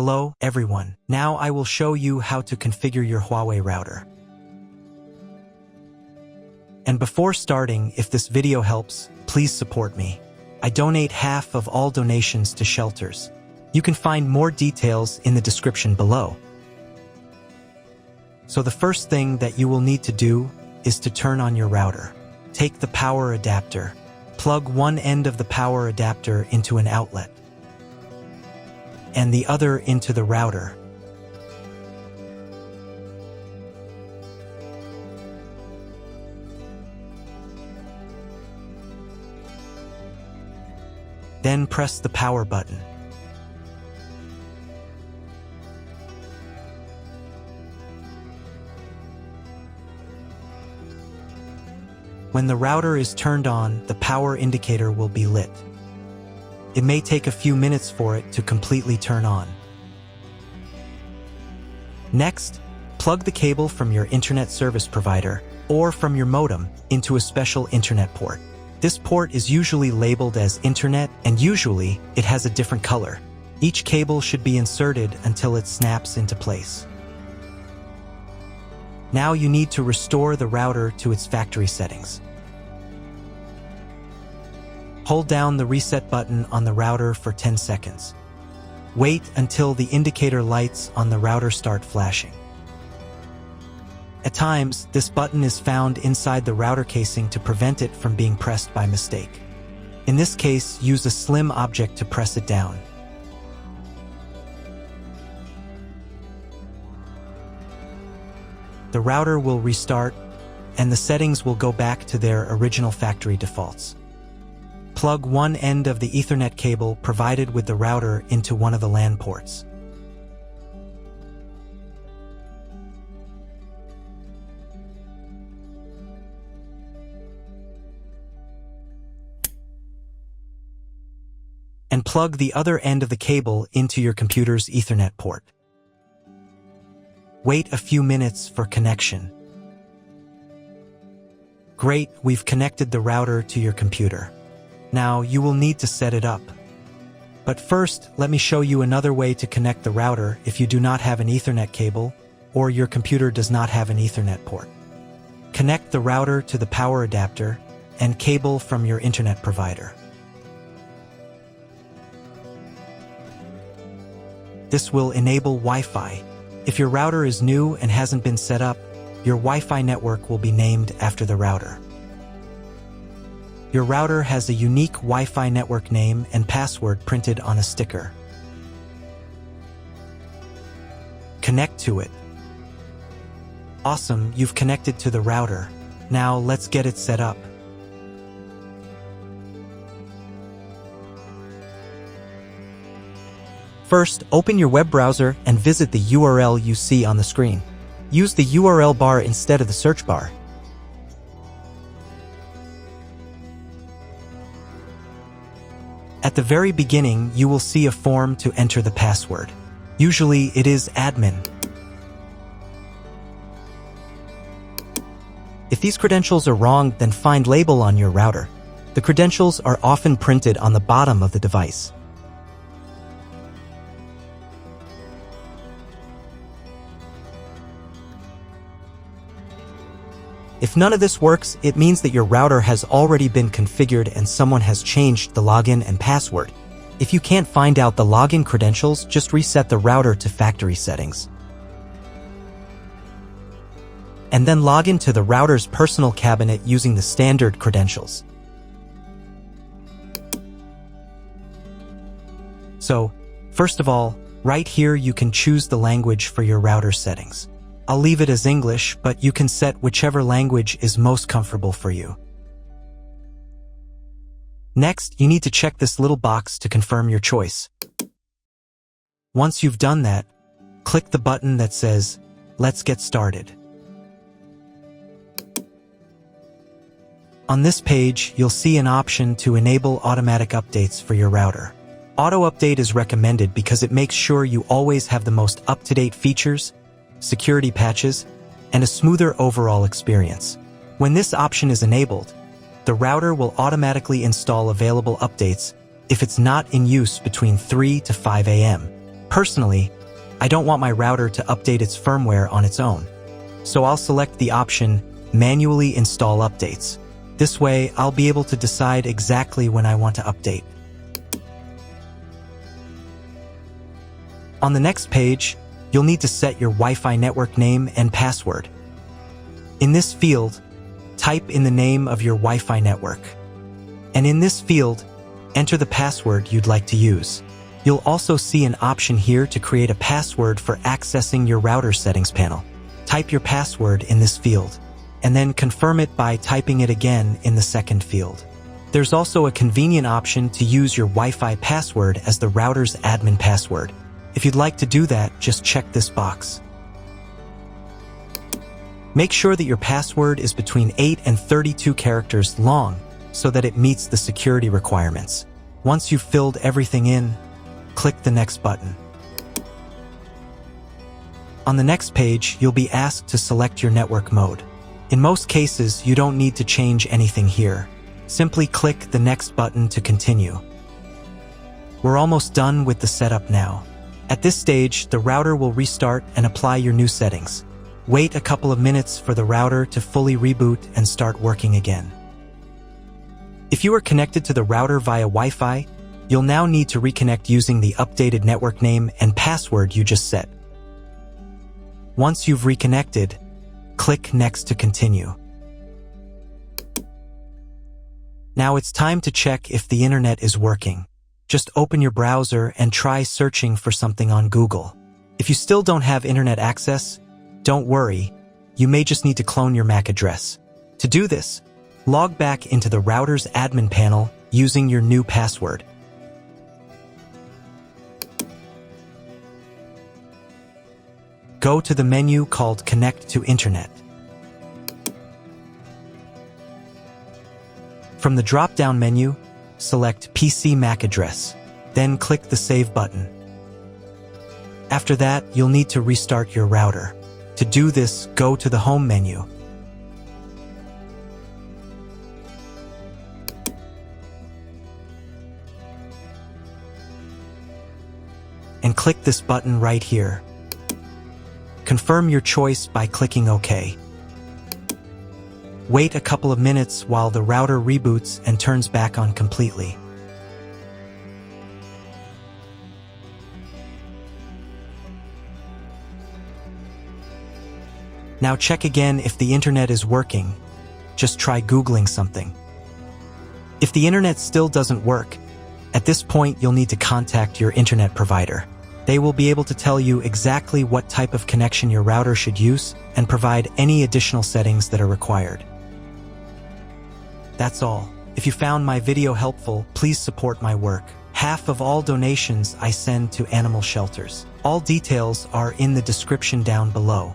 Hello, everyone. Now I will show you how to configure your Huawei router. And before starting, if this video helps, please support me. I donate half of all donations to shelters. You can find more details in the description below. So the first thing that you will need to do is to turn on your router. Take the power adapter. Plug one end of the power adapter into an outlet and the other into the router. Then press the power button. When the router is turned on, the power indicator will be lit. It may take a few minutes for it to completely turn on. Next, plug the cable from your internet service provider or from your modem into a special internet port. This port is usually labeled as internet, and usually it has a different color. Each cable should be inserted until it snaps into place. Now you need to restore the router to its factory settings. Hold down the reset button on the router for 10 seconds. Wait until the indicator lights on the router start flashing. At times, this button is found inside the router casing to prevent it from being pressed by mistake. In this case, use a slim object to press it down. The router will restart, and the settings will go back to their original factory defaults. Plug one end of the Ethernet cable provided with the router into one of the LAN ports. And plug the other end of the cable into your computer's Ethernet port. Wait a few minutes for connection. Great, we've connected the router to your computer. Now you will need to set it up. But first, let me show you another way to connect the router if you do not have an Ethernet cable or your computer does not have an Ethernet port. Connect the router to the power adapter and cable from your internet provider. This will enable Wi-Fi. If your router is new and hasn't been set up, your Wi-Fi network will be named after the router. Your router has a unique Wi-Fi network name and password printed on a sticker. Connect to it. Awesome, you've connected to the router. Now let's get it set up. First, open your web browser and visit the URL you see on the screen. Use the URL bar instead of the search bar. At the very beginning, you will see a form to enter the password. Usually, it is admin. If these credentials are wrong, then find label on your router. The credentials are often printed on the bottom of the device. If none of this works, it means that your router has already been configured and someone has changed the login and password. If you can't find out the login credentials, just reset the router to factory settings. And then log into the router's personal cabinet using the standard credentials. So, first of all, right here you can choose the language for your router settings. I'll leave it as English, but you can set whichever language is most comfortable for you. Next, you need to check this little box to confirm your choice. Once you've done that, click the button that says, "Let's get started." On this page, you'll see an option to enable automatic updates for your router. Auto update is recommended because it makes sure you always have the most up-to-date features, security patches, and a smoother overall experience. When this option is enabled, the router will automatically install available updates if it's not in use between 3 to 5 a.m. Personally, I don't want my router to update its firmware on its own, so I'll select the option Manually Install Updates. This way, I'll be able to decide exactly when I want to update. On the next page, you'll need to set your Wi-Fi network name and password. In this field, type in the name of your Wi-Fi network. And in this field, enter the password you'd like to use. You'll also see an option here to create a password for accessing your router settings panel. Type your password in this field, and then confirm it by typing it again in the second field. There's also a convenient option to use your Wi-Fi password as the router's admin password. If you'd like to do that, just check this box. Make sure that your password is between 8 and 32 characters long so that it meets the security requirements. Once you've filled everything in, click the next button. On the next page, you'll be asked to select your network mode. In most cases, you don't need to change anything here. Simply click the next button to continue. We're almost done with the setup now. At this stage, the router will restart and apply your new settings. Wait a couple of minutes for the router to fully reboot and start working again. If you are connected to the router via Wi-Fi, you'll now need to reconnect using the updated network name and password you just set. Once you've reconnected, click Next to continue. Now it's time to check if the internet is working. Just open your browser and try searching for something on Google. If you still don't have internet access, don't worry, you may just need to clone your MAC address. To do this, log back into the router's admin panel using your new password. Go to the menu called Connect to Internet. From the drop-down menu, select PC MAC address, then click the Save button. After that, you'll need to restart your router. To do this, go to the Home menu. And click this button right here. Confirm your choice by clicking OK. Wait a couple of minutes while the router reboots and turns back on completely. Now check again if the internet is working. Just try Googling something. If the internet still doesn't work, at this point you'll need to contact your internet provider. They will be able to tell you exactly what type of connection your router should use and provide any additional settings that are required. That's all. If you found my video helpful, please support my work. Half of all donations I send to animal shelters. All details are in the description down below.